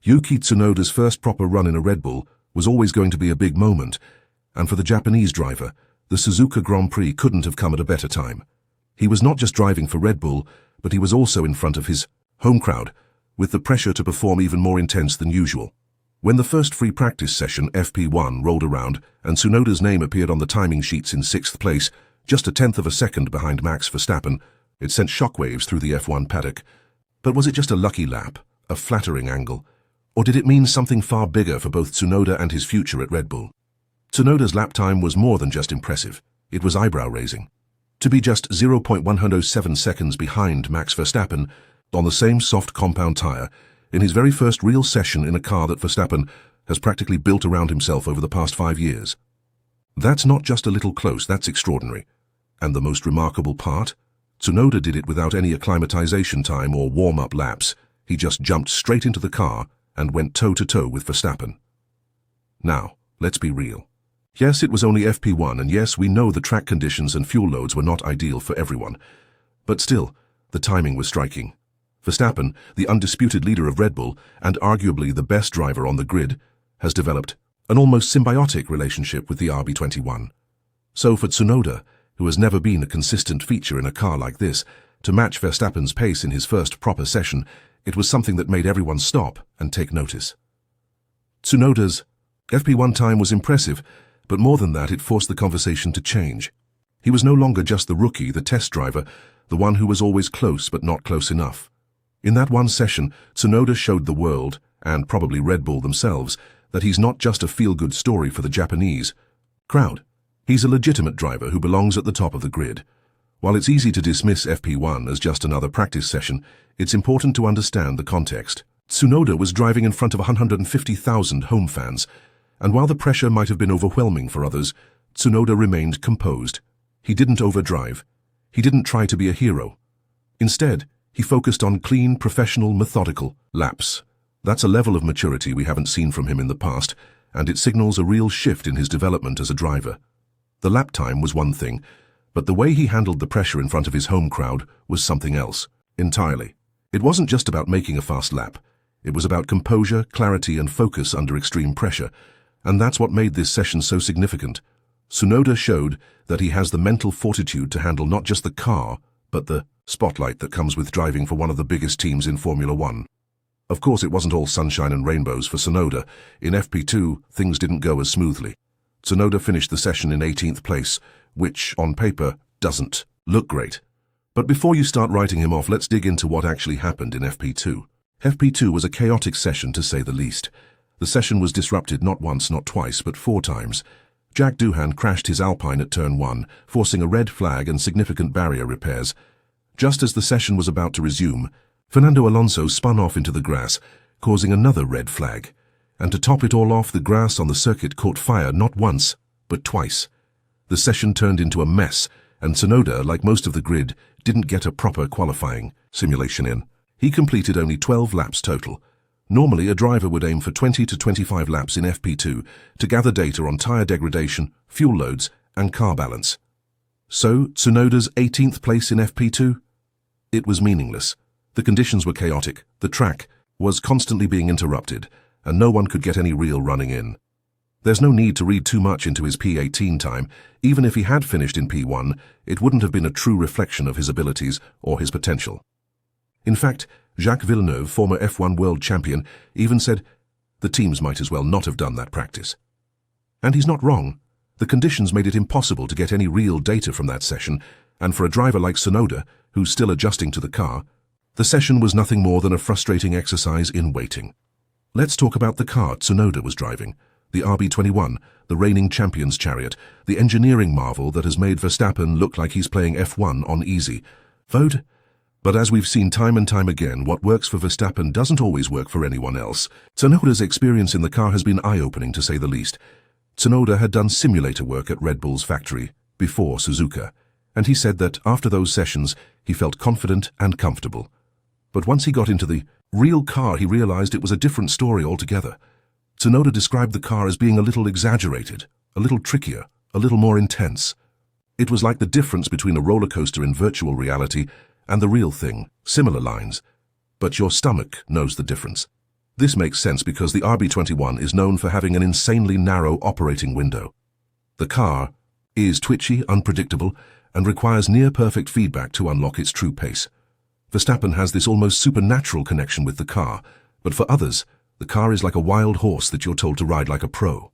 Yuki Tsunoda's first proper run in a Red Bull was always going to be a big moment, and for the Japanese driver, the Suzuka Grand Prix couldn't have come at a better time. He was not just driving for Red Bull, but he was also in front of his home crowd, with the pressure to perform even more intense than usual. When the first free practice session, FP1, rolled around and Tsunoda's name appeared on the timing sheets in 6th place, just a tenth of a second behind Max Verstappen, it sent shockwaves through the F1 paddock. But was it just a lucky lap, a flattering angle, or did it mean something far bigger for both Tsunoda and his future at Red Bull? Tsunoda's lap time was more than just impressive, it was eyebrow-raising. To be just 0.107 seconds behind Max Verstappen on the same soft compound tyre in his very first real session in a car that Verstappen has practically built around himself over the past 5 years. That's not just a little close, that's extraordinary. And the most remarkable part? Tsunoda did it without any acclimatization time or warm-up laps. He just jumped straight into the car and went toe-to-toe with Verstappen. Now, let's be real. Yes, it was only FP1, and yes, we know the track conditions and fuel loads were not ideal for everyone. But still, the timing was striking. Verstappen, the undisputed leader of Red Bull and arguably the best driver on the grid, has developed an almost symbiotic relationship with the RB21. So for Tsunoda, who has never been a consistent feature in a car like this, to match Verstappen's pace in his first proper session, it was something that made everyone stop and take notice. Tsunoda's FP1 time was impressive, but more than that, it forced the conversation to change. He was no longer just the rookie, the test driver, the one who was always close but not close enough. In that one session, Tsunoda showed the world, and probably Red Bull themselves, that he's not just a feel-good story for the Japanese crowd. He's a legitimate driver who belongs at the top of the grid. While it's easy to dismiss FP1 as just another practice session, it's important to understand the context. Tsunoda was driving in front of 150,000 home fans, and while the pressure might have been overwhelming for others, Tsunoda remained composed. He didn't overdrive. He didn't try to be a hero. Instead, he focused on clean, professional, methodical laps. That's a level of maturity we haven't seen from him in the past, and it signals a real shift in his development as a driver. The lap time was one thing, but the way he handled the pressure in front of his home crowd was something else, entirely. It wasn't just about making a fast lap. It was about composure, clarity, and focus under extreme pressure, and that's what made this session so significant. Tsunoda showed that he has the mental fortitude to handle not just the car, but the spotlight that comes with driving for one of the biggest teams in Formula One. Of course, it wasn't all sunshine and rainbows for Tsunoda. In FP2, things didn't go as smoothly. Tsunoda finished the session in 18th place, which, on paper, doesn't look great. But before you start writing him off, let's dig into what actually happened in FP2. FP2 was a chaotic session, to say the least. The session was disrupted not once, not twice, but 4 times. Jack Doohan crashed his Alpine at turn 1, forcing a red flag and significant barrier repairs. Just as the session was about to resume, Fernando Alonso spun off into the grass, causing another red flag. And to top it all off, the grass on the circuit caught fire not once, but twice. The session turned into a mess, and Tsunoda, like most of the grid, didn't get a proper qualifying simulation in. He completed only 12 laps total. Normally, a driver would aim for 20 to 25 laps in FP2 to gather data on tyre degradation, fuel loads, and car balance. So, Tsunoda's 18th place in FP2? It was meaningless. The conditions were chaotic, the track was constantly being interrupted, and no one could get any real running in. There's no need to read too much into his P18 time. Even if he had finished in P1, it wouldn't have been a true reflection of his abilities or his potential. In fact, Jacques Villeneuve, former F1 world champion, even said, the teams might as well not have done that practice. And he's not wrong. The conditions made it impossible to get any real data from that session, and for a driver like Tsunoda, who's still adjusting to the car, the session was nothing more than a frustrating exercise in waiting. Let's talk about the car Tsunoda was driving, the RB21, the reigning champion's chariot, the engineering marvel that has made Verstappen look like he's playing F1 on easy. Vote? But as we've seen time and time again, what works for Verstappen doesn't always work for anyone else. Tsunoda's experience in the car has been eye-opening, to say the least. Tsunoda had done simulator work at Red Bull's factory before Suzuka, and he said that after those sessions, he felt confident and comfortable. But once he got into the real car, he realized it was a different story altogether. Tsunoda described the car as being a little exaggerated, a little trickier, a little more intense. It was like the difference between a roller coaster in virtual reality and the real thing, similar lines. But your stomach knows the difference. This makes sense because the RB21 is known for having an insanely narrow operating window. The car is twitchy, unpredictable, and requires near-perfect feedback to unlock its true pace. Verstappen has this almost supernatural connection with the car, but for others, the car is like a wild horse that you're told to ride like a pro.